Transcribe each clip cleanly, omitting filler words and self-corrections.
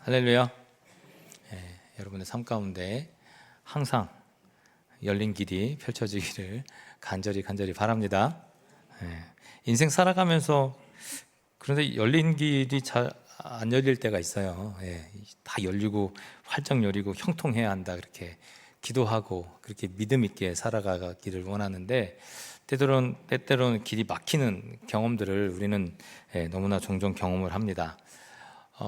할렐루야. 여러분의 삶 가운데 항상 열린 길이 펼쳐지기를 간절히 바랍니다. 인생 살아가면서 그런데 열린 길이 잘 안 열릴 때가 있어요. 다 열리고 활짝 열리고 형통해야 한다 그렇게 기도하고 그렇게 믿음 있게 살아가기를 원하는데 때때로는 길이 막히는 경험들을 우리는 너무나 종종 경험을 합니다.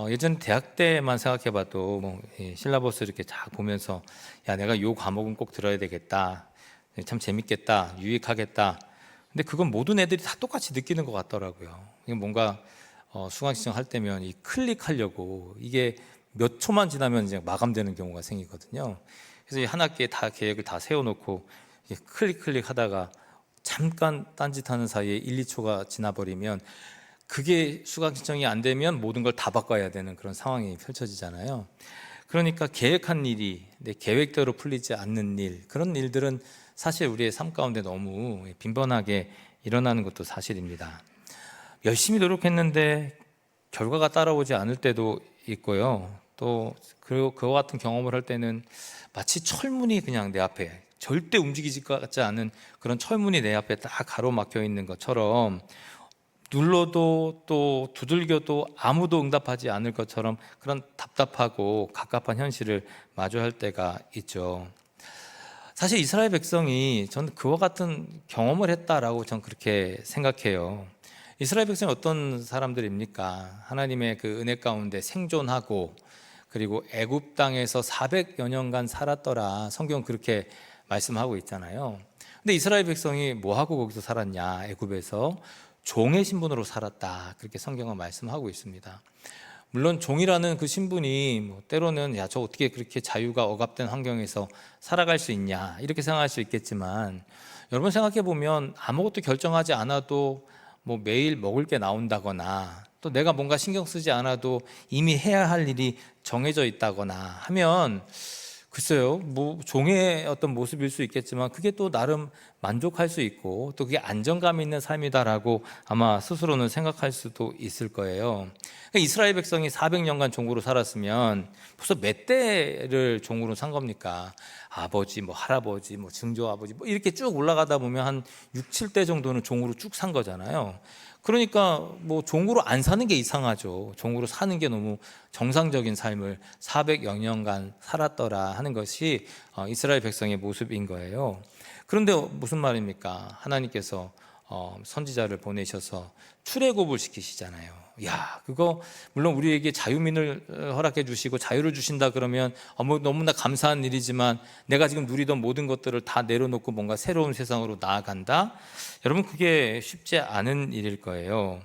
예전 대학 때만 생각해봐도 실라버스 이렇게 쫙 보면서 야, 내가 요 과목은 꼭 들어야 되겠다, 참 재밌겠다, 유익하겠다. 근데 그건 모든 애들이 다 똑같이 느끼는 것 같더라고요. 이게 뭔가 수강 신청할 때면 이 클릭하려고 이게 몇 초만 지나면 이제 마감되는 경우가 생기거든요. 그래서 이 한 학기에 다 계획을 다 세워놓고 클릭 하다가 잠깐 딴짓하는 사이에 1, 2초가 지나버리면 그게 수강 신청이 안 되면 모든 걸 다 바꿔야 되는 그런 상황이 펼쳐지잖아요. 그러니까 계획한 일이 내 계획대로 풀리지 않는 일, 그런 일들은 사실 우리의 삶 가운데 너무 빈번하게 일어나는 것도 사실입니다. 열심히 노력했는데 결과가 따라오지 않을 때도 있고요. 또 그와 같은 경험을 할 때는 마치 철문이 그냥 내 앞에 절대 움직이지 같지 않은 그런 철문이 내 앞에 딱 가로막혀 있는 것처럼, 눌러도 또 두들겨도 아무도 응답하지 않을 것처럼 그런 답답하고 갑갑한 현실을 마주할 때가 있죠. 사실 이스라엘 백성이 저는 그와 같은 경험을 했다라고 저는 그렇게 생각해요. 이스라엘 백성이 어떤 사람들입니까? 하나님의 그 은혜 가운데 생존하고 그리고 애굽 땅에서 400여 년간 살았더라, 성경 그렇게 말씀하고 있잖아요. 근데 이스라엘 백성이 뭐 하고 거기서 살았냐? 애굽에서 종의 신분으로 살았다, 그렇게 성경은 말씀하고 있습니다. 물론 종이라는 그 신분이 때로는 야, 저 어떻게 그렇게 자유가 억압된 환경에서 살아갈 수 있냐 이렇게 생각할 수 있겠지만, 여러분 생각해 보면 아무것도 결정하지 않아도 매일 먹을 게 나온다거나, 또 내가 뭔가 신경 쓰지 않아도 이미 해야 할 일이 정해져 있다거나 하면 글쎄요, 종의 어떤 모습일 수 있겠지만 그게 또 나름 만족할 수 있고 또 그게 안정감 있는 삶이다라고 아마 스스로는 생각할 수도 있을 거예요. 그러니까 이스라엘 백성이 400년간 종으로 살았으면 벌써 몇 대를 종으로 산 겁니까? 아버지, 할아버지, 증조 아버지 이렇게 쭉 올라가다 보면 한 6, 7대 정도는 종으로 쭉 산 거잖아요. 그러니까 종으로 안 사는 게 이상하죠. 종으로 사는 게 너무 정상적인 삶을 400여 년간 살았더라 하는 것이 이스라엘 백성의 모습인 거예요. 그런데 무슨 말입니까? 하나님께서 선지자를 보내셔서 출애굽을 시키시잖아요. 야, 그거 물론 우리에게 자유민을 허락해 주시고 자유를 주신다 그러면 너무나 감사한 일이지만, 내가 지금 누리던 모든 것들을 다 내려놓고 뭔가 새로운 세상으로 나아간다? 여러분, 그게 쉽지 않은 일일 거예요.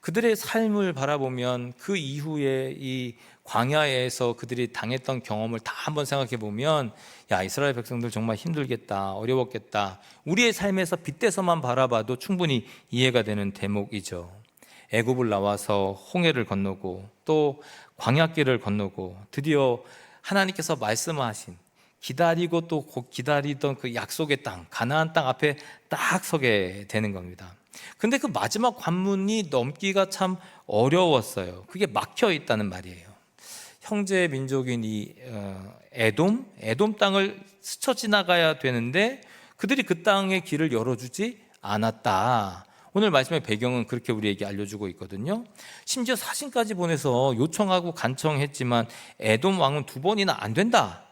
그들의 삶을 바라보면 그 이후에 이 광야에서 그들이 당했던 경험을 다 한번 생각해 보면, 야, 이스라엘 백성들 정말 힘들겠다, 어려웠겠다, 우리의 삶에서 빗대서만 바라봐도 충분히 이해가 되는 대목이죠. 애굽을 나와서 홍해를 건너고 또 광야길을 건너고 드디어 하나님께서 말씀하신, 기다리고 또 곧 기다리던 그 약속의 땅, 가나안 땅 앞에 딱 서게 되는 겁니다. 근데 그 마지막 관문이 넘기가 참 어려웠어요. 그게 막혀 있다는 말이에요. 형제 민족인 이 에돔 땅을 스쳐 지나가야 되는데 그들이 그 땅의 길을 열어주지 않았다. 오늘 말씀의 배경은 그렇게 우리에게 알려주고 있거든요. 심지어 사신까지 보내서 요청하고 간청했지만 에돔 왕은 2번이나 안 된다,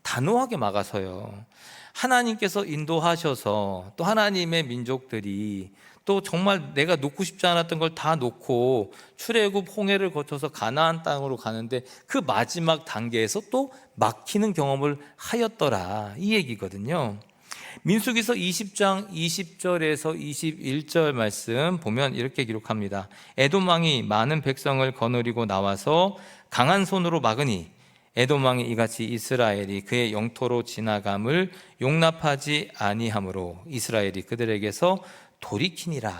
단호하게 막아서요. 하나님께서 인도하셔서 또 하나님의 민족들이 또 정말 내가 놓고 싶지 않았던 걸 다 놓고 출애굽 홍해를 거쳐서 가나안 땅으로 가는데 그 마지막 단계에서 또 막히는 경험을 하였더라, 이 얘기거든요. 민수기서 20장 20절에서 21절 말씀 보면 이렇게 기록합니다. 에돔 왕이 많은 백성을 거느리고 나와서 강한 손으로 막으니 에돔 왕이 이같이 이스라엘이 그의 영토로 지나감을 용납하지 아니하므로 이스라엘이 그들에게서 돌이키니라.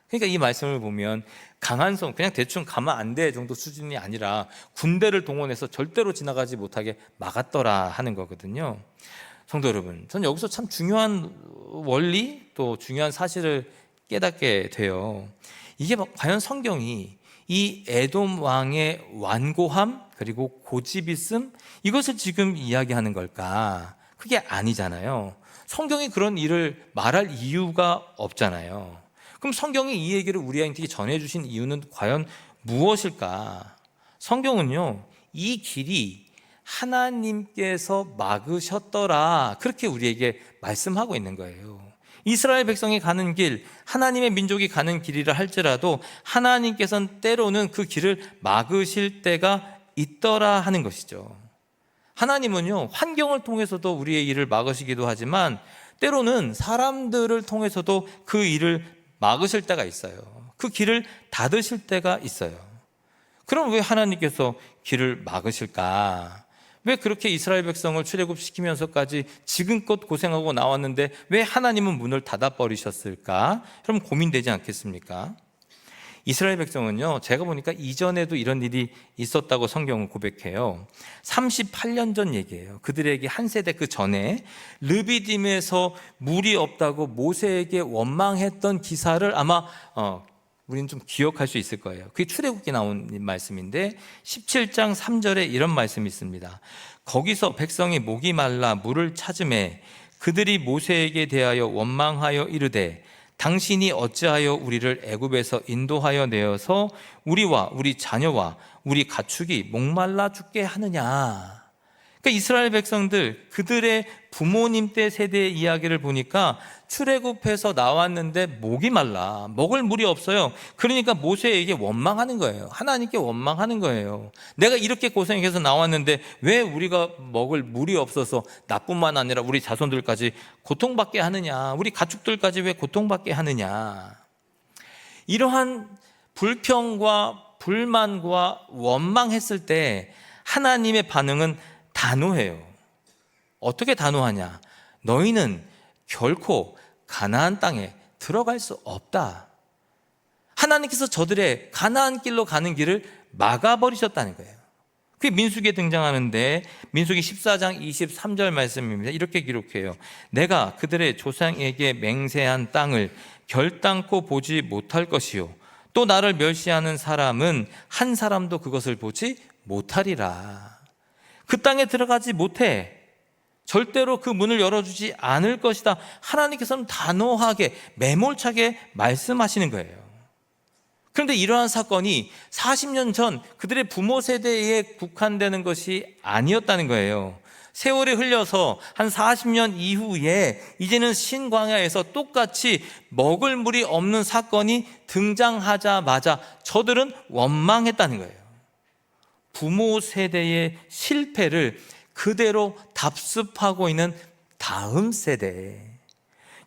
그러니까 이 말씀을 보면 강한 손, 그냥 대충 가면 안 돼 정도 수준이 아니라 군대를 동원해서 절대로 지나가지 못하게 막았더라 하는 거거든요. 성도 여러분, 저는 여기서 참 중요한 원리 또 중요한 사실을 깨닫게 돼요. 이게 과연 성경이 이 에돔 왕의 완고함, 그리고 고집 있음, 이것을 지금 이야기하는 걸까? 그게 아니잖아요. 성경이 그런 일을 말할 이유가 없잖아요. 그럼 성경이 이 얘기를 우리한테 전해주신 이유는 과연 무엇일까? 성경은요, 이 길이 하나님께서 막으셨더라, 그렇게 우리에게 말씀하고 있는 거예요. 이스라엘 백성이 가는 길, 하나님의 민족이 가는 길이라 할지라도 하나님께서는 때로는 그 길을 막으실 때가 있더라 하는 것이죠. 하나님은요, 환경을 통해서도 우리의 일을 막으시기도 하지만 때로는 사람들을 통해서도 그 일을 막으실 때가 있어요. 그 길을 닫으실 때가 있어요. 그럼 왜 하나님께서 길을 막으실까? 왜 그렇게 이스라엘 백성을 출애굽시키면서까지 지금껏 고생하고 나왔는데 왜 하나님은 문을 닫아버리셨을까? 그럼 고민되지 않겠습니까? 이스라엘 백성은요, 제가 보니까 이전에도 이런 일이 있었다고 성경은 고백해요. 38년 전 얘기예요. 그들에게 한 세대 그 전에 르비딤에서 물이 없다고 모세에게 원망했던 기사를 아마 우리는 좀 기억할 수 있을 거예요. 그게 출애굽기에 나온 말씀인데 17장 3절에 이런 말씀이 있습니다. 거기서 백성이 목이 말라 물을 찾음에 그들이 모세에게 대하여 원망하여 이르되 당신이 어찌하여 우리를 애굽에서 인도하여 내어서 우리와 우리 자녀와 우리 가축이 목말라 죽게 하느냐. 그러니까 이스라엘 백성들, 그들의 부모님 때 세대의 이야기를 보니까 출애굽해서 나왔는데 목이 말라, 먹을 물이 없어요. 그러니까 모세에게 원망하는 거예요. 하나님께 원망하는 거예요. 내가 이렇게 고생해서 나왔는데 왜 우리가 먹을 물이 없어서 나뿐만 아니라 우리 자손들까지 고통받게 하느냐, 우리 가축들까지 왜 고통받게 하느냐. 이러한 불평과 불만과 원망했을 때 하나님의 반응은 단호해요. 어떻게 단호하냐? 너희는 결코 가나안 땅에 들어갈 수 없다. 하나님께서 저들의 가나안 길로 가는 길을 막아버리셨다는 거예요. 그게 민수기에 등장하는데 민수기 14장 23절 말씀입니다. 이렇게 기록해요. 내가 그들의 조상에게 맹세한 땅을 결단코 보지 못할 것이요 또 나를 멸시하는 사람은 한 사람도 그것을 보지 못하리라. 그 땅에 들어가지 못해. 절대로 그 문을 열어주지 않을 것이다. 하나님께서는 단호하게 매몰차게 말씀하시는 거예요. 그런데 이러한 사건이 40년 전 그들의 부모 세대에 국한되는 것이 아니었다는 거예요. 세월이 흘려서 한 40년 이후에 이제는 신광야에서 똑같이 먹을 물이 없는 사건이 등장하자마자 저들은 원망했다는 거예요. 부모 세대의 실패를 그대로 답습하고 있는 다음 세대,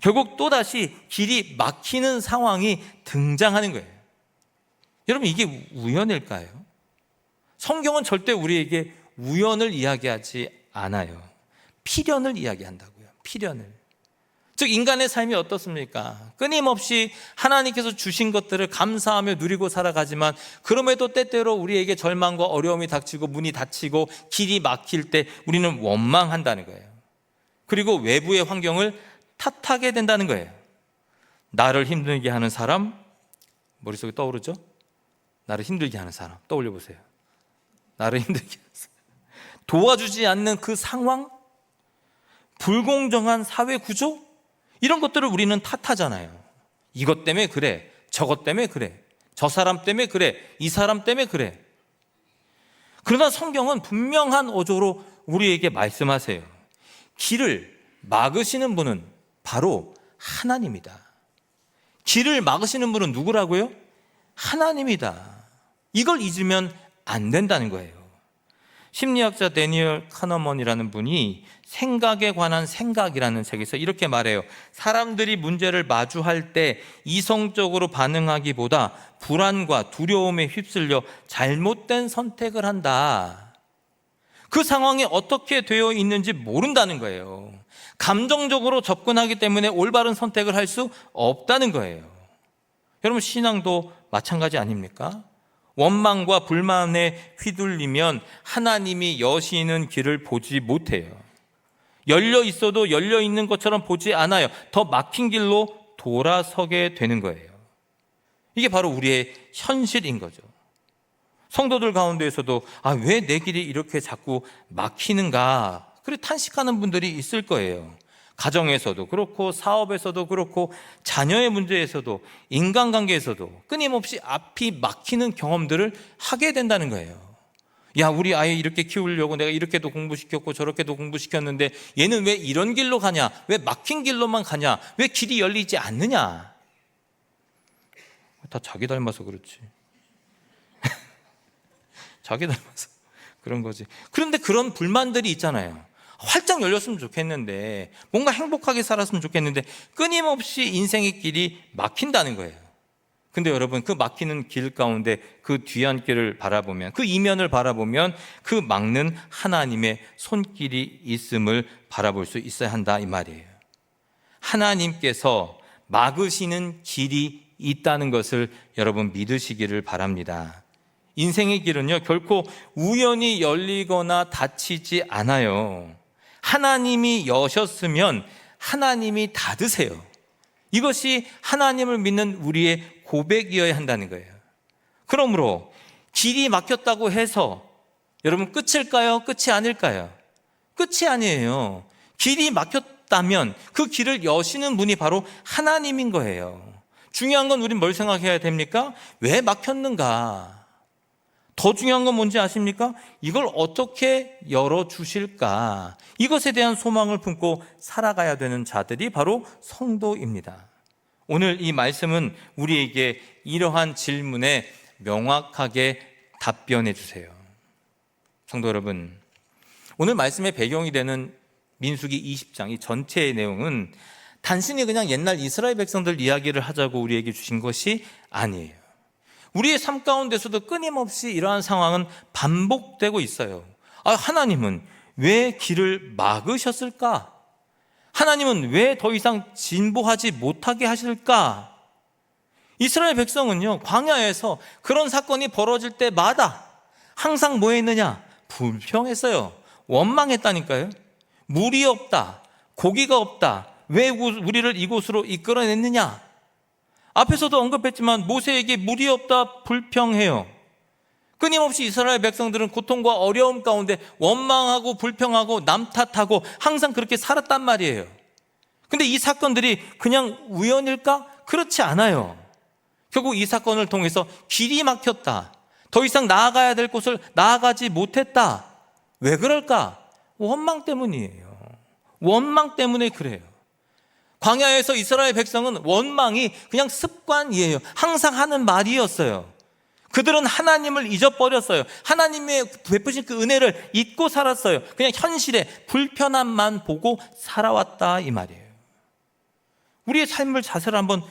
결국 또다시 길이 막히는 상황이 등장하는 거예요. 여러분, 이게 우연일까요? 성경은 절대 우리에게 우연을 이야기하지 않아요. 필연을 이야기한다고요. 필연을. 즉 인간의 삶이 어떻습니까? 끊임없이 하나님께서 주신 것들을 감사하며 누리고 살아가지만 그럼에도 때때로 우리에게 절망과 어려움이 닥치고 문이 닫히고 길이 막힐 때 우리는 원망한다는 거예요. 그리고 외부의 환경을 탓하게 된다는 거예요. 나를 힘들게 하는 사람, 머릿속에 떠오르죠? 나를 힘들게 하는 사람 떠올려 보세요. 나를 힘들게 하는 사람, 도와주지 않는 그 상황, 불공정한 사회 구조, 이런 것들을 우리는 탓하잖아요. 이것 때문에 그래, 저것 때문에 그래, 저 사람 때문에 그래, 이 사람 때문에 그래. 그러나 성경은 분명한 어조로 우리에게 말씀하세요. 길을 막으시는 분은 바로 하나님이다. 길을 막으시는 분은 누구라고요? 하나님이다. 이걸 잊으면 안 된다는 거예요. 심리학자 데니얼 카너먼이라는 분이 생각에 관한 생각이라는 책에서 이렇게 말해요. 사람들이 문제를 마주할 때 이성적으로 반응하기보다 불안과 두려움에 휩쓸려 잘못된 선택을 한다. 그 상황이 어떻게 되어 있는지 모른다는 거예요. 감정적으로 접근하기 때문에 올바른 선택을 할 수 없다는 거예요. 여러분, 신앙도 마찬가지 아닙니까? 원망과 불만에 휘둘리면 하나님이 여시는 길을 보지 못해요. 열려 있어도 열려 있는 것처럼 보지 않아요. 더 막힌 길로 돌아서게 되는 거예요. 이게 바로 우리의 현실인 거죠. 성도들 가운데에서도 왜 내 길이 이렇게 자꾸 막히는가, 그래 탄식하는 분들이 있을 거예요. 가정에서도 그렇고, 사업에서도 그렇고, 자녀의 문제에서도, 인간관계에서도 끊임없이 앞이 막히는 경험들을 하게 된다는 거예요. 야, 우리 아이 이렇게 키우려고 내가 이렇게도 공부시켰고 저렇게도 공부시켰는데 얘는 왜 이런 길로 가냐? 왜 막힌 길로만 가냐? 왜 길이 열리지 않느냐? 다 자기 닮아서 그렇지. 자기 닮아서 그런 거지. 그런데 그런 불만들이 있잖아요. 활짝 열렸으면 좋겠는데, 뭔가 행복하게 살았으면 좋겠는데 끊임없이 인생의 길이 막힌다는 거예요. 근데 여러분, 그 막히는 길 가운데 그 뒤안길을 바라보면, 그 이면을 바라보면 그 막는 하나님의 손길이 있음을 바라볼 수 있어야 한다, 이 말이에요. 하나님께서 막으시는 길이 있다는 것을 여러분 믿으시기를 바랍니다. 인생의 길은요, 결코 우연히 열리거나 닫히지 않아요. 하나님이 여셨으면 하나님이 닫으세요. 이것이 하나님을 믿는 우리의 고백이어야 한다는 거예요. 그러므로 길이 막혔다고 해서 여러분 끝일까요? 끝이 아닐까요? 끝이 아니에요. 길이 막혔다면 그 길을 여시는 분이 바로 하나님인 거예요. 중요한 건 우린 뭘 생각해야 됩니까? 왜 막혔는가? 더 중요한 건 뭔지 아십니까? 이걸 어떻게 열어주실까? 이것에 대한 소망을 품고 살아가야 되는 자들이 바로 성도입니다. 오늘 이 말씀은 우리에게 이러한 질문에 명확하게 답변해 주세요. 성도 여러분, 오늘 말씀의 배경이 되는 민수기 20장 이 전체의 내용은 단순히 그냥 옛날 이스라엘 백성들 이야기를 하자고 우리에게 주신 것이 아니에요. 우리의 삶 가운데서도 끊임없이 이러한 상황은 반복되고 있어요. 하나님은 왜 길을 막으셨을까? 하나님은 왜 더 이상 진보하지 못하게 하실까? 이스라엘 백성은요, 광야에서 그런 사건이 벌어질 때마다 항상 뭐 했느냐? 불평했어요. 원망했다니까요. 물이 없다, 고기가 없다, 왜 우리를 이곳으로 이끌어냈느냐? 앞에서도 언급했지만 모세에게 물이 없다 불평해요. 끊임없이 이스라엘 백성들은 고통과 어려움 가운데 원망하고 불평하고 남 탓하고 항상 그렇게 살았단 말이에요. 근데 이 사건들이 그냥 우연일까? 그렇지 않아요. 결국 이 사건을 통해서 길이 막혔다, 더 이상 나아가야 될 곳을 나아가지 못했다. 왜 그럴까? 원망 때문이에요. 원망 때문에 그래요. 광야에서 이스라엘 백성은 원망이 그냥 습관이에요. 항상 하는 말이었어요. 그들은 하나님을 잊어버렸어요. 하나님의 베푸신 그 은혜를 잊고 살았어요. 그냥 현실의 불편함만 보고 살아왔다, 이 말이에요. 우리의 삶을 자세를 한번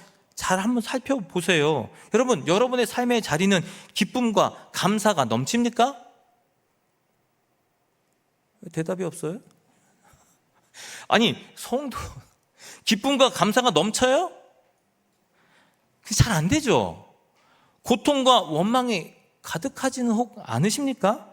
살펴보세요. 여러분, 여러분의 삶의 자리는 기쁨과 감사가 넘칩니까? 대답이 없어요? 아니, 성도 기쁨과 감사가 넘쳐요? 그게 잘 안 되죠. 고통과 원망이 가득하지는 혹 않으십니까?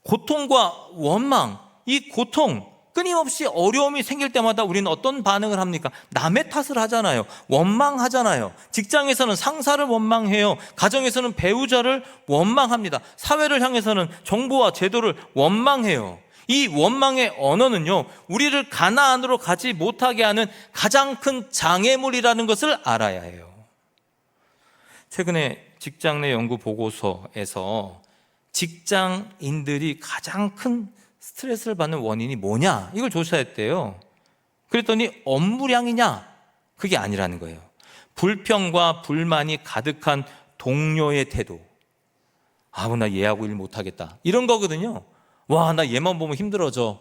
고통과 원망, 이 고통, 끊임없이 어려움이 생길 때마다 우리는 어떤 반응을 합니까? 남의 탓을 하잖아요. 원망하잖아요. 직장에서는 상사를 원망해요. 가정에서는 배우자를 원망합니다. 사회를 향해서는 정부와 제도를 원망해요. 이 원망의 언어는요, 우리를 가나안으로 가지 못하게 하는 가장 큰 장애물이라는 것을 알아야 해요. 최근에 직장 내 연구 보고서에서 직장인들이 가장 큰 스트레스를 받는 원인이 뭐냐, 이걸 조사했대요. 그랬더니 업무량이냐? 그게 아니라는 거예요. 불평과 불만이 가득한 동료의 태도. 나 얘하고 일 못하겠다, 이런 거거든요. 와, 나 얘만 보면 힘들어져.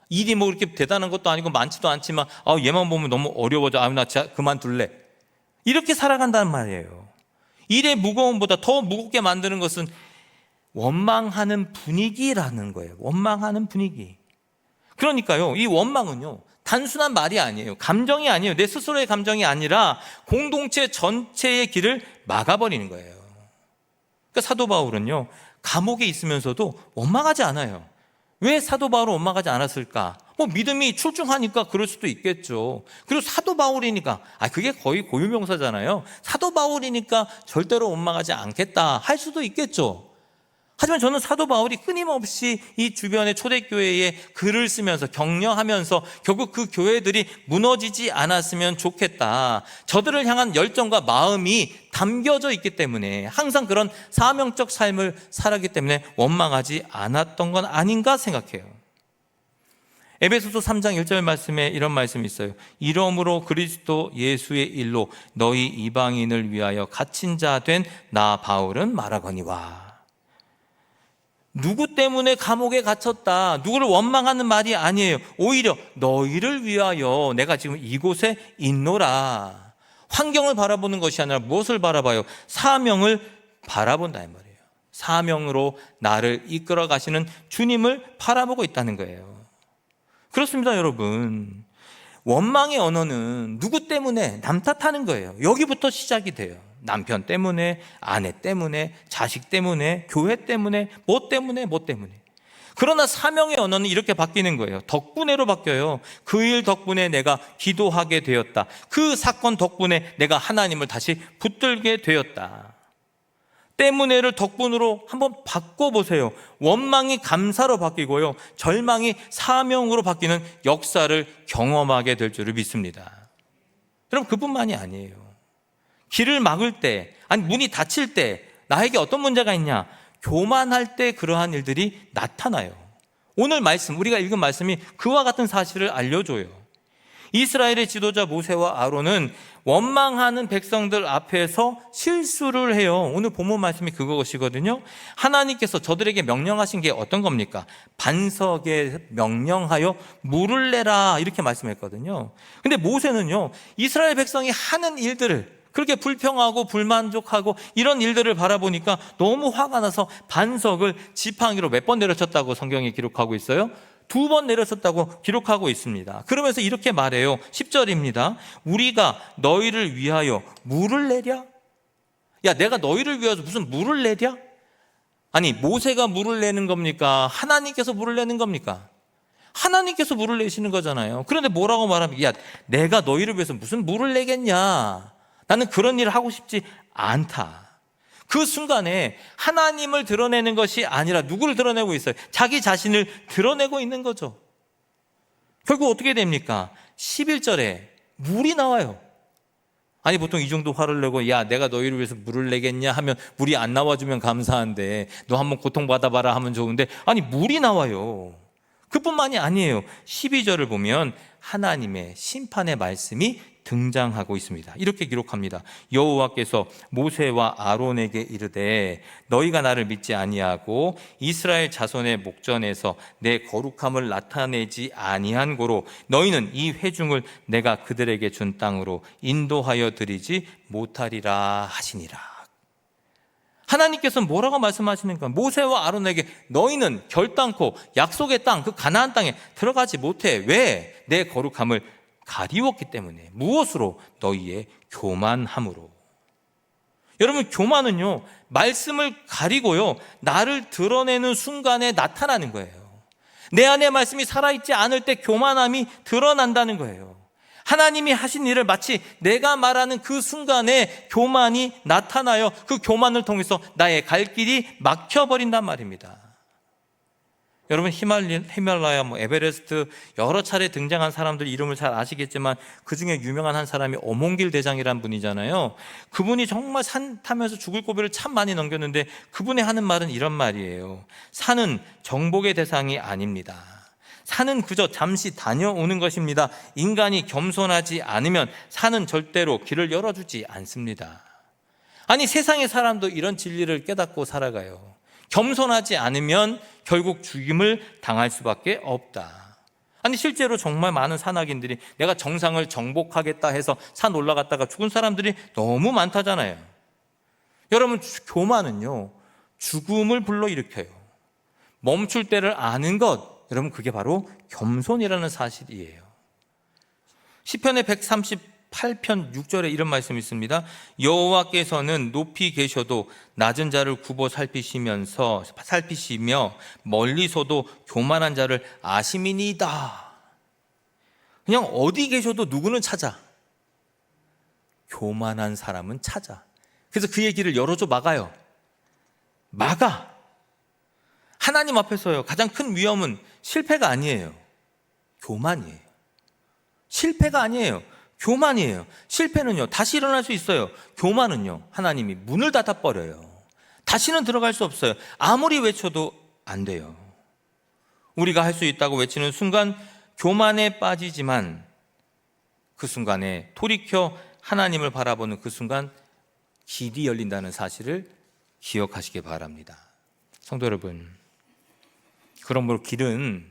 일이 뭐 그렇게 대단한 것도 아니고 많지도 않지만 얘만 보면 너무 어려워져. 나 진짜 그만둘래. 이렇게 살아간다는 말이에요. 일의 무거움보다 더 무겁게 만드는 것은 원망하는 분위기라는 거예요. 원망하는 분위기. 그러니까요, 이 원망은요, 단순한 말이 아니에요. 감정이 아니에요. 내 스스로의 감정이 아니라 공동체 전체의 길을 막아버리는 거예요. 그러니까 사도 바울은요, 감옥에 있으면서도 원망하지 않아요. 왜 사도 바울은 원망하지 않았을까? 믿음이 출중하니까 그럴 수도 있겠죠. 그리고 사도 바울이니까, 그게 거의 고유명사잖아요. 사도 바울이니까 절대로 원망하지 않겠다 할 수도 있겠죠. 하지만 저는 사도 바울이 끊임없이 이 주변의 초대교회에 글을 쓰면서 격려하면서 결국 그 교회들이 무너지지 않았으면 좋겠다, 저들을 향한 열정과 마음이 담겨져 있기 때문에 항상 그런 사명적 삶을 살았기 때문에 원망하지 않았던 건 아닌가 생각해요. 에베소서 3장 1절 말씀에 이런 말씀이 있어요. 이러므로 그리스도 예수의 일로 너희 이방인을 위하여 갇힌 자 된 나 바울은 말하거니와. 누구 때문에 감옥에 갇혔다, 누구를 원망하는 말이 아니에요. 오히려 너희를 위하여 내가 지금 이곳에 있노라. 환경을 바라보는 것이 아니라 무엇을 바라봐요? 사명을 바라본다 이 말이에요. 사명으로 나를 이끌어 가시는 주님을 바라보고 있다는 거예요. 그렇습니다, 여러분. 원망의 언어는 누구 때문에? 남 탓하는 거예요. 여기부터 시작이 돼요. 남편 때문에, 아내 때문에, 자식 때문에, 교회 때문에, 뭐 때문에. 그러나 사명의 언어는 이렇게 바뀌는 거예요. 덕분에로 바뀌어요. 그 일 덕분에 내가 기도하게 되었다. 그 사건 덕분에 내가 하나님을 다시 붙들게 되었다. 때문에를 덕분으로 한번 바꿔보세요. 원망이 감사로 바뀌고요, 절망이 사명으로 바뀌는 역사를 경험하게 될 줄을 믿습니다. 여러분, 그뿐만이 아니에요. 길을 막을 때, 아니 문이 닫힐 때 나에게 어떤 문제가 있냐? 교만할 때 그러한 일들이 나타나요. 오늘 말씀, 우리가 읽은 말씀이 그와 같은 사실을 알려줘요. 이스라엘의 지도자 모세와 아론은 원망하는 백성들 앞에서 실수를 해요. 오늘 본문 말씀이 그것이거든요. 하나님께서 저들에게 명령하신 게 어떤 겁니까? 반석에 명령하여 물을 내라, 이렇게 말씀했거든요. 근데 모세는요, 이스라엘 백성이 하는 일들을, 그렇게 불평하고 불만족하고 이런 일들을 바라보니까 너무 화가 나서 반석을 지팡이로 몇 번 내려쳤다고 성경에 기록하고 있어요? 2번 내려쳤다고 기록하고 있습니다. 그러면서 이렇게 말해요. 10절입니다. 우리가 너희를 위하여 물을 내랴? 야, 내가 너희를 위해서 무슨 물을 내랴? 아니, 모세가 물을 내는 겁니까? 하나님께서 물을 내는 겁니까? 하나님께서 물을 내시는 거잖아요. 그런데 뭐라고 말합니까? 야, 내가 너희를 위해서 무슨 물을 내겠냐? 나는 그런 일을 하고 싶지 않다. 그 순간에 하나님을 드러내는 것이 아니라 누구를 드러내고 있어요? 자기 자신을 드러내고 있는 거죠. 결국 어떻게 됩니까? 11절에 물이 나와요. 아니, 보통 이 정도 화를 내고, 야, 내가 너희를 위해서 물을 내겠냐 하면 물이 안 나와주면 감사한데, 너 한번 고통받아봐라 하면 좋은데, 아니, 물이 나와요. 그뿐만이 아니에요. 12절을 보면 하나님의 심판의 말씀이 등장하고 있습니다. 이렇게 기록합니다. 여호와께서 모세와 아론에게 이르되 너희가 나를 믿지 아니하고 이스라엘 자손의 목전에서 내 거룩함을 나타내지 아니한 고로 너희는 이 회중을 내가 그들에게 준 땅으로 인도하여 드리지 못하리라 하시니라. 하나님께서 뭐라고 말씀하시는가? 모세와 아론에게 너희는 결단코 약속의 땅, 그 가나안 땅에 들어가지 못해. 왜? 내 거룩함을 가리웠기 때문에. 무엇으로? 너희의 교만함으로. 여러분, 교만은요, 말씀을 가리고요, 나를 드러내는 순간에 나타나는 거예요. 내 안에 말씀이 살아있지 않을 때 교만함이 드러난다는 거예요. 하나님이 하신 일을 마치 내가 말하는 그 순간에 교만이 나타나요. 그 교만을 통해서 나의 갈 길이 막혀버린단 말입니다. 여러분, 히말라야, 에베레스트 여러 차례 등장한 사람들 이름을 잘 아시겠지만 그 중에 유명한 한 사람이 어몽길 대장이라는 분이잖아요. 그분이 정말 산 타면서 죽을 고비를 참 많이 넘겼는데 그분이 하는 말은 이런 말이에요. 산은 정복의 대상이 아닙니다. 산은 그저 잠시 다녀오는 것입니다. 인간이 겸손하지 않으면 산은 절대로 길을 열어주지 않습니다. 아니, 세상의 사람도 이런 진리를 깨닫고 살아가요. 겸손하지 않으면 결국 죽임을 당할 수밖에 없다. 아니, 실제로 정말 많은 산악인들이 내가 정상을 정복하겠다 해서 산 올라갔다가 죽은 사람들이 너무 많다잖아요. 여러분, 교만은요, 죽음을 불러일으켜요. 멈출 때를 아는 것, 여러분, 그게 바로 겸손이라는 사실이에요. 시편의 138편 6절에 이런 말씀이 있습니다. 여호와께서는 높이 계셔도 낮은 자를 굽어 살피시며 멀리서도 교만한 자를 아심이니이다. 그냥 어디 계셔도 누구는 찾아. 교만한 사람은 찾아. 그래서 그의 길을 열어줘 막아요. 막아. 하나님 앞에서요, 가장 큰 위험은 실패가 아니에요. 교만이에요. 실패가 아니에요. 교만이에요. 실패는요, 다시 일어날 수 있어요. 교만은요, 하나님이 문을 닫아버려요. 다시는 들어갈 수 없어요. 아무리 외쳐도 안 돼요. 우리가 할 수 있다고 외치는 순간 교만에 빠지지만 그 순간에 돌이켜 하나님을 바라보는 그 순간 길이 열린다는 사실을 기억하시기 바랍니다. 성도 여러분, 그러므로 길은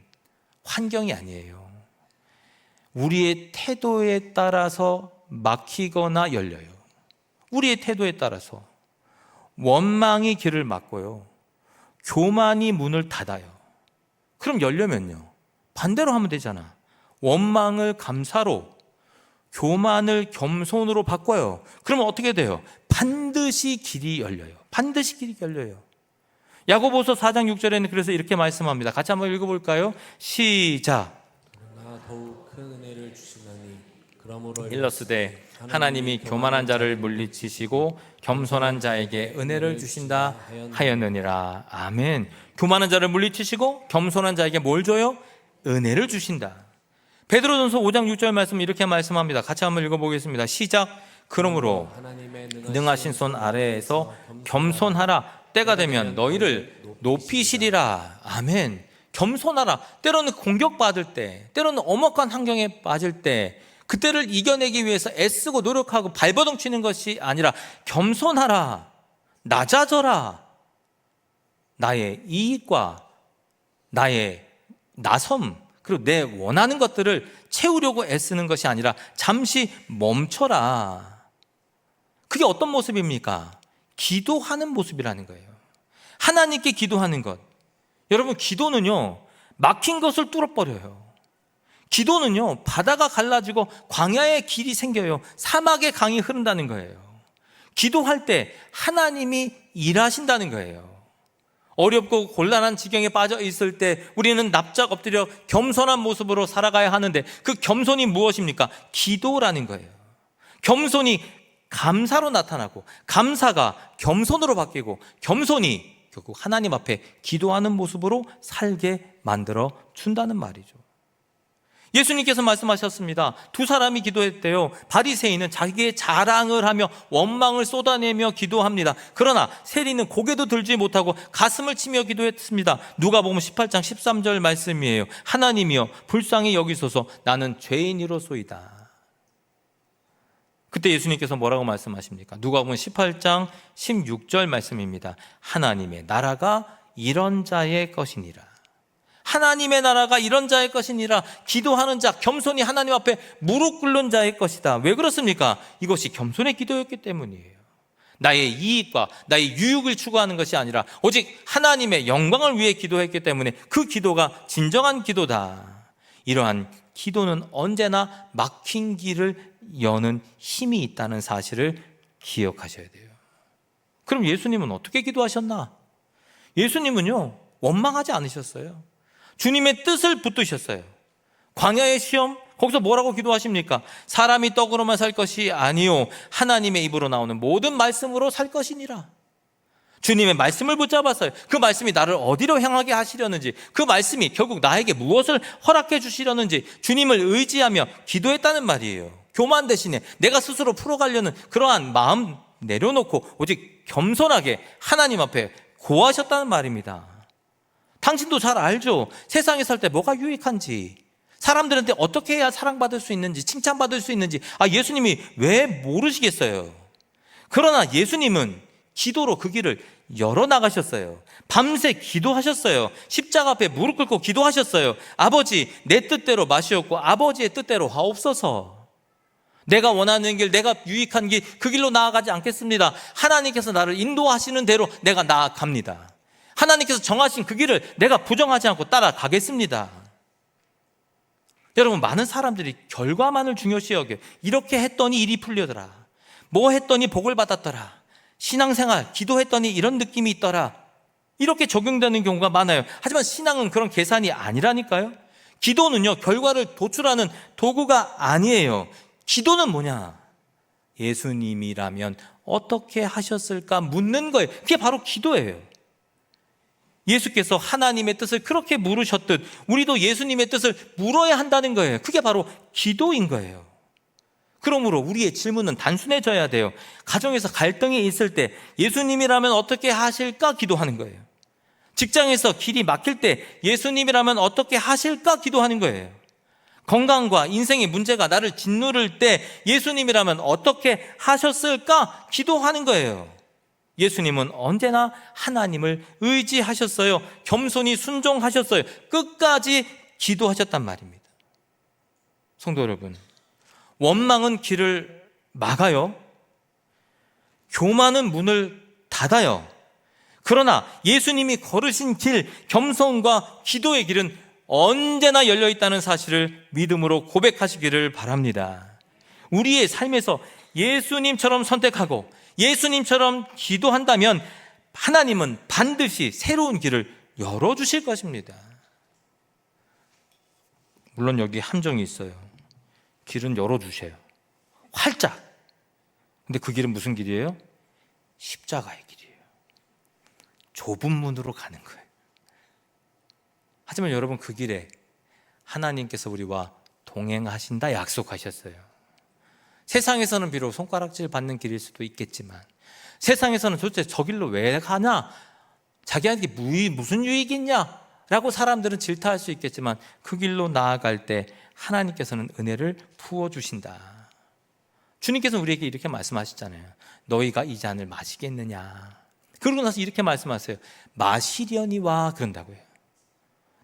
환경이 아니에요. 우리의 태도에 따라서 막히거나 열려요. 우리의 태도에 따라서 원망이 길을 막고요, 교만이 문을 닫아요. 그럼 열려면요, 반대로 하면 되잖아. 원망을 감사로, 교만을 겸손으로 바꿔요. 그러면 어떻게 돼요? 반드시 길이 열려요. 반드시 길이 열려요. 야고보서 4장 6절에는 그래서 이렇게 말씀합니다. 같이 한번 읽어볼까요? 시작. 그러나 더욱 큰 은혜를 주시나니 그러므로 일러스되 하나님이 교만한 자를 물리치시고 겸손한 자에게 은혜를 주신다 하였느니라. 아멘. 교만한 자를 물리치시고 겸손한 자에게 뭘 줘요? 은혜를 주신다. 베드로전서 5장 6절 말씀 이렇게 말씀합니다. 같이 한번 읽어보겠습니다. 시작. 그러므로 능하신 손 아래에서 겸손하라. 때가 되면 너희를 높이시리라. 아멘. 겸손하라. 때로는 공격받을 때, 때로는 엄혹한 환경에 빠질 때, 그때를 이겨내기 위해서 애쓰고 노력하고 발버둥 치는 것이 아니라 겸손하라, 낮아져라. 나의 이익과 나의 나섬, 그리고 내 원하는 것들을 채우려고 애쓰는 것이 아니라 잠시 멈춰라. 그게 어떤 모습입니까? 기도하는 모습이라는 거예요. 하나님께 기도하는 것. 여러분, 기도는요, 막힌 것을 뚫어버려요. 기도는요, 바다가 갈라지고 광야의 길이 생겨요. 사막의 강이 흐른다는 거예요. 기도할 때 하나님이 일하신다는 거예요. 어렵고 곤란한 지경에 빠져 있을 때 우리는 납작 엎드려 겸손한 모습으로 살아가야 하는데, 그 겸손이 무엇입니까? 기도라는 거예요. 겸손이 감사로 나타나고, 감사가 겸손으로 바뀌고, 겸손이 결국 하나님 앞에 기도하는 모습으로 살게 만들어 준다는 말이죠. 예수님께서 말씀하셨습니다. 두 사람이 기도했대요. 바리새인은 자기의 자랑을 하며 원망을 쏟아내며 기도합니다. 그러나 세리는 고개도 들지 못하고 가슴을 치며 기도했습니다. 누가복음 18장 13절 말씀이에요. 하나님이여 불쌍히 여기소서, 나는 죄인이로소이다. 그때 예수님께서 뭐라고 말씀하십니까? 누가복음 18장 16절 말씀입니다. 하나님의 나라가 이런 자의 것이니라. 하나님의 나라가 이런 자의 것이니라. 기도하는 자, 겸손히 하나님 앞에 무릎 꿇는 자의 것이다. 왜 그렇습니까? 이것이 겸손의 기도였기 때문이에요. 나의 이익과 나의 유익을 추구하는 것이 아니라 오직 하나님의 영광을 위해 기도했기 때문에 그 기도가 진정한 기도다. 이러한 기도는 언제나 막힌 길을 여는 힘이 있다는 사실을 기억하셔야 돼요. 그럼 예수님은 어떻게 기도하셨나? 예수님은요, 원망하지 않으셨어요. 주님의 뜻을 붙드셨어요. 광야의 시험, 거기서 뭐라고 기도하십니까? 사람이 떡으로만 살 것이 아니요 하나님의 입으로 나오는 모든 말씀으로 살 것이니라. 주님의 말씀을 붙잡았어요. 그 말씀이 나를 어디로 향하게 하시려는지, 그 말씀이 결국 나에게 무엇을 허락해 주시려는지 주님을 의지하며 기도했다는 말이에요. 교만 대신에 내가 스스로 풀어가려는 그러한 마음 내려놓고 오직 겸손하게 하나님 앞에 고하셨다는 말입니다. 당신도 잘 알죠? 세상에 살 때 뭐가 유익한지, 사람들한테 어떻게 해야 사랑받을 수 있는지, 칭찬받을 수 있는지, 예수님이 왜 모르시겠어요? 그러나 예수님은 기도로 그 길을 열어나가셨어요. 밤새 기도하셨어요. 십자가 앞에 무릎 꿇고 기도하셨어요. 아버지, 내 뜻대로 마시옵고 아버지의 뜻대로 하옵소서. 내가 원하는 길, 내가 유익한 길, 그 길로 나아가지 않겠습니다. 하나님께서 나를 인도하시는 대로 내가 나아갑니다. 하나님께서 정하신 그 길을 내가 부정하지 않고 따라가겠습니다. 여러분, 많은 사람들이 결과만을 중요시 여겨요. 이렇게 했더니 일이 풀려더라, 뭐 했더니 복을 받았더라, 신앙생활 기도했더니 이런 느낌이 있더라, 이렇게 적용되는 경우가 많아요. 하지만 신앙은 그런 계산이 아니라니까요. 기도는요, 결과를 도출하는 도구가 아니에요. 기도는 뭐냐? 예수님이라면 어떻게 하셨을까 묻는 거예요. 그게 바로 기도예요. 예수께서 하나님의 뜻을 그렇게 물으셨듯 우리도 예수님의 뜻을 물어야 한다는 거예요. 그게 바로 기도인 거예요. 그러므로 우리의 질문은 단순해져야 돼요. 가정에서 갈등이 있을 때 예수님이라면 어떻게 하실까 기도하는 거예요. 직장에서 길이 막힐 때 예수님이라면 어떻게 하실까 기도하는 거예요. 건강과 인생의 문제가 나를 짓누를 때 예수님이라면 어떻게 하셨을까 기도하는 거예요. 예수님은 언제나 하나님을 의지하셨어요. 겸손히 순종하셨어요. 끝까지 기도하셨단 말입니다. 성도 여러분, 원망은 길을 막아요. 교만은 문을 닫아요. 그러나 예수님이 걸으신 길, 겸손과 기도의 길은 언제나 열려 있다는 사실을 믿음으로 고백하시기를 바랍니다. 우리의 삶에서 예수님처럼 선택하고 예수님처럼 기도한다면 하나님은 반드시 새로운 길을 열어주실 것입니다. 물론 여기 함정이 있어요. 길은 열어주세요. 활짝. 근데 그 길은 무슨 길이에요? 십자가의 길이에요. 좁은 문으로 가는 거예요. 하지만 여러분, 그 길에 하나님께서 우리와 동행하신다 약속하셨어요. 세상에서는 비록 손가락질 받는 길일 수도 있겠지만, 세상에서는 도대체 저 길로 왜 가냐? 자기한테 무슨 유익이 있냐? 라고 사람들은 질타할 수 있겠지만, 그 길로 나아갈 때 하나님께서는 은혜를 부어주신다. 주님께서는 우리에게 이렇게 말씀하시잖아요. 너희가 이 잔을 마시겠느냐? 그러고 나서 이렇게 말씀하세요. 마시려니와 그런다고요.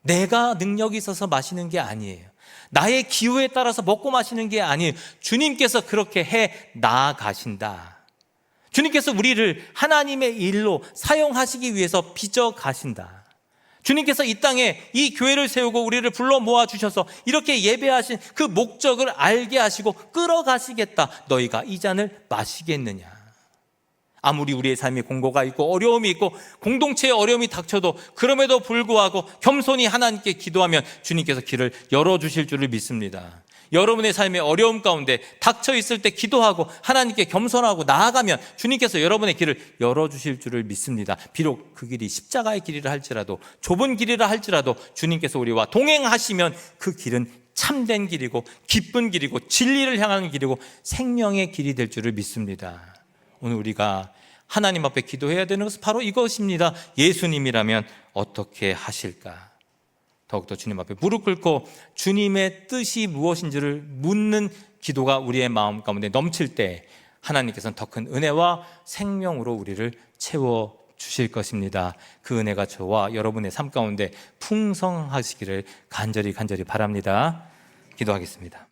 내가 능력이 있어서 마시는 게 아니에요. 나의 기호에 따라서 먹고 마시는 게 아니에요. 주님께서 그렇게 해 나가신다. 주님께서 우리를 하나님의 일로 사용하시기 위해서 빚어 가신다. 주님께서 이 땅에 이 교회를 세우고 우리를 불러 모아 주셔서 이렇게 예배하신 그 목적을 알게 하시고 끌어가시겠다. 너희가 이 잔을 마시겠느냐? 아무리 우리의 삶에 공고가 있고 어려움이 있고 공동체에 어려움이 닥쳐도 그럼에도 불구하고 겸손히 하나님께 기도하면 주님께서 길을 열어주실 줄을 믿습니다. 여러분의 삶의 어려움 가운데 닥쳐 있을 때 기도하고 하나님께 겸손하고 나아가면 주님께서 여러분의 길을 열어주실 줄을 믿습니다. 비록 그 길이 십자가의 길이라 할지라도 좁은 길이라 할지라도 주님께서 우리와 동행하시면 그 길은 참된 길이고 기쁜 길이고 진리를 향하는 길이고 생명의 길이 될 줄을 믿습니다. 오늘 우리가 하나님 앞에 기도해야 되는 것은 바로 이것입니다. 예수님이라면 어떻게 하실까? 더욱더 주님 앞에 무릎 꿇고 주님의 뜻이 무엇인지를 묻는 기도가 우리의 마음 가운데 넘칠 때 하나님께서는 더 큰 은혜와 생명으로 우리를 채워주실 것입니다. 그 은혜가 저와 여러분의 삶 가운데 풍성하시기를 간절히 바랍니다. 기도하겠습니다.